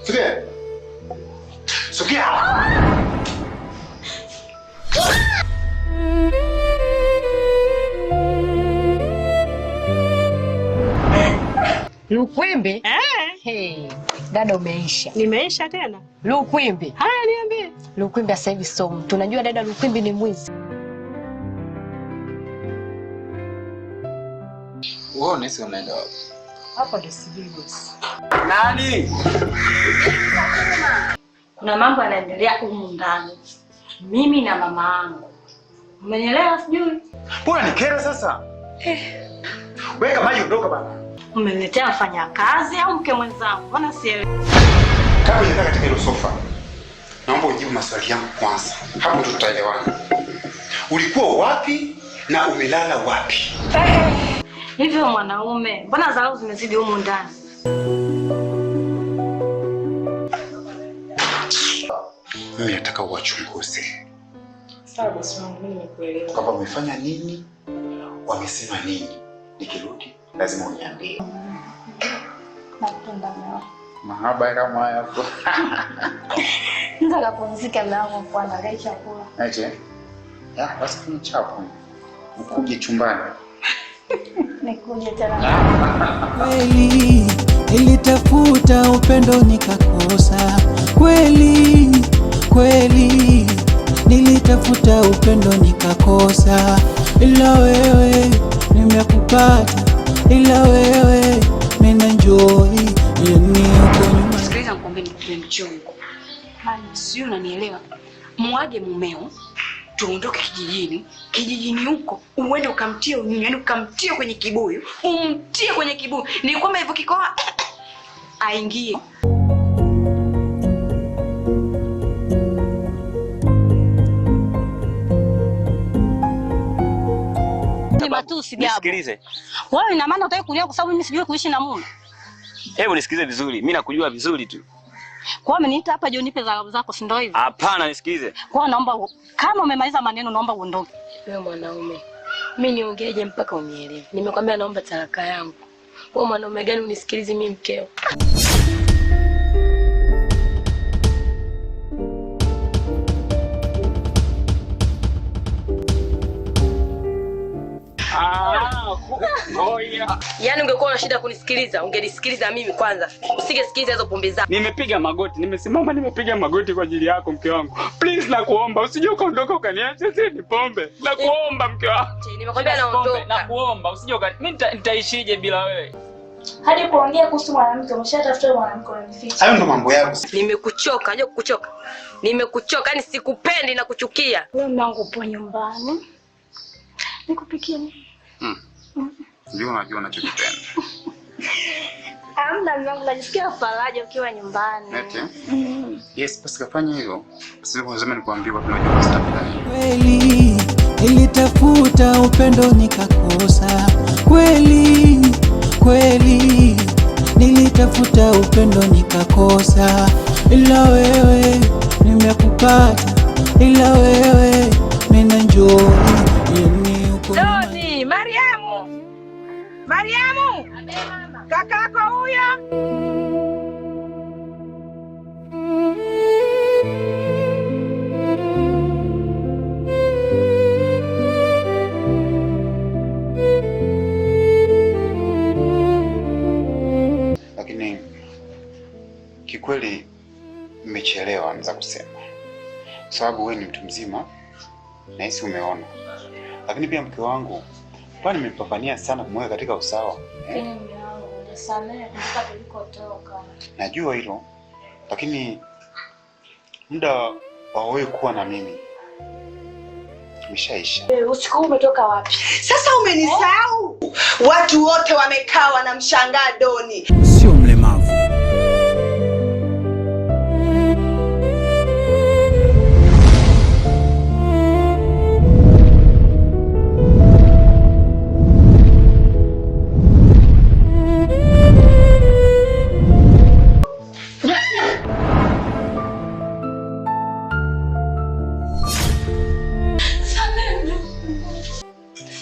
Sogea. Sogea. Lukwimbi? Hey, dada umeisha. Nimeisha tena? Lukwimbi. Haya niambie. Lukwimbi sasa hivi so. Tunajua dada Lukwimbi ni mwizi. Wewe unaweza unaenda wapi? Hapo ndio sijui boss. Nani? Kuna mambo yanaendelea humu ndani. Mimi na mama yangu. Umenielewa sijui? Mbona ni kero sasa? Weka maji ondoka bana. Umeniletea mfanyakazi au mke mwenzangu? Mbona sielewi? Kama unakaa katika hilo sofa, naomba ujibu maswali yangu kwanza. Hapo tutaelewana. Ulikuwa wapi na umelala wapi? Hivyo mwanaume, mbona dharau zimezidi humu ndani? Mimi nataka uwachunguze. Sawa boss wangu, mimi nimekuelewa. Kwamba umefanya nini? Wamesema nini? Nikirudi lazima uniambie. Nakupenda mama. Mahaba kama haya hapo. Nataka kupumzika mlango kwa angalia chakula. Aje. Ya, basi kuna chapo. Ukuje chumbani. Nikuje tena. Kweli nilitafuta upendo nikakosa. Kweli kweli nilitafuta upendo nikakosa, ila wewe nimekupata, ila wewe mimi enjoy yani uko nyuma. Sikiliza nikwambie nikupe mchongo. Sio unanielewa? Muage mumeo, tuondoke kijijini. Kijijini huko uende ukamtie unyunyu, yani ukamtie kwenye kibuyu, umtie kwenye kibuyu. Ni kwamba hivyo kikoa aingie. Nisikilize. Wewe ina maana utaki kulia kwa sababu mimi sijui kuishi na mume? Hebu nisikilize vizuri. Mimi nakujua vizuri tu. Kwa hiyo ameniita hapa nipe dharau zako, si ndio hivyo? Hapana, nisikilize. Kwa hiyo naomba kama umemaliza maneno naomba uondoke. Wewe mwanaume, mimi niongeeje mpaka unielewe? Nimekwambia naomba talaka yangu. Wewe mwanaume gani unisikilize mimi mkeo? Yaani ungekuwa na shida kunisikiliza, ungenisikiliza mimi kwanza. Usingesikiliza hizo pombe zako. Nimepiga magoti, nimesimama nimepiga magoti kwa ajili yako mke wangu. Please nakuomba usije ukaondoka ukaniacha sisi ni pombe. Nakuomba mke wangu. Nimekwambia naondoka. Nakuomba usije mimi nitaishije bila wewe? Hadi kuongea kuhusu mwanamke, umeshatafuta mwanamke unanificha. Hayo ndo mambo yako. Nimekuchoka, unajua kukuchoka. Nimekuchoka, yani sikupendi na kuchukia. Wewe mwanangu upo nyumbani. Nikupikie nini? Ndio unajua unachokipenda. Hamna mwanangu, najisikia faraja ukiwa nyumbani. Eti? Yes, basi kafanya hivyo. Sisi lazima nikwambie kwa tunajua stability. Kweli nilitafuta upendo nikakosa. Kweli kweli nilitafuta upendo nikakosa, ila wewe nimekupata, ila wewe mimi enjoy yani uko Doni, Mariamu. Mariamu. Kakako huyo. Lakini kikweli mmechelewa anza kusema. Sababu wewe ni mtu mzima na hisi umeona. Lakini pia mke wangu kwani nimepambania sana kumweka katika usawa. Najua hilo. Lakini muda wa wewe kuwa na mimi umeshaisha. Usiku umetoka wapi? Sasa umenisahau. Watu wote wamekaa wanamshangaa Doni. sio mlemavu.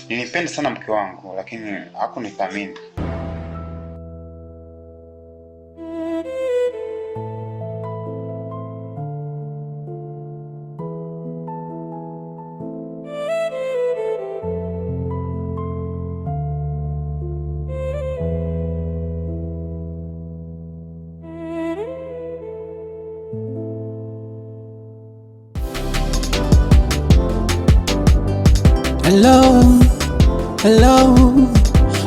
Nilipenda sana mke wangu lakini hakunithamini. Hello, hello,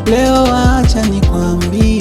leo acha nikwambie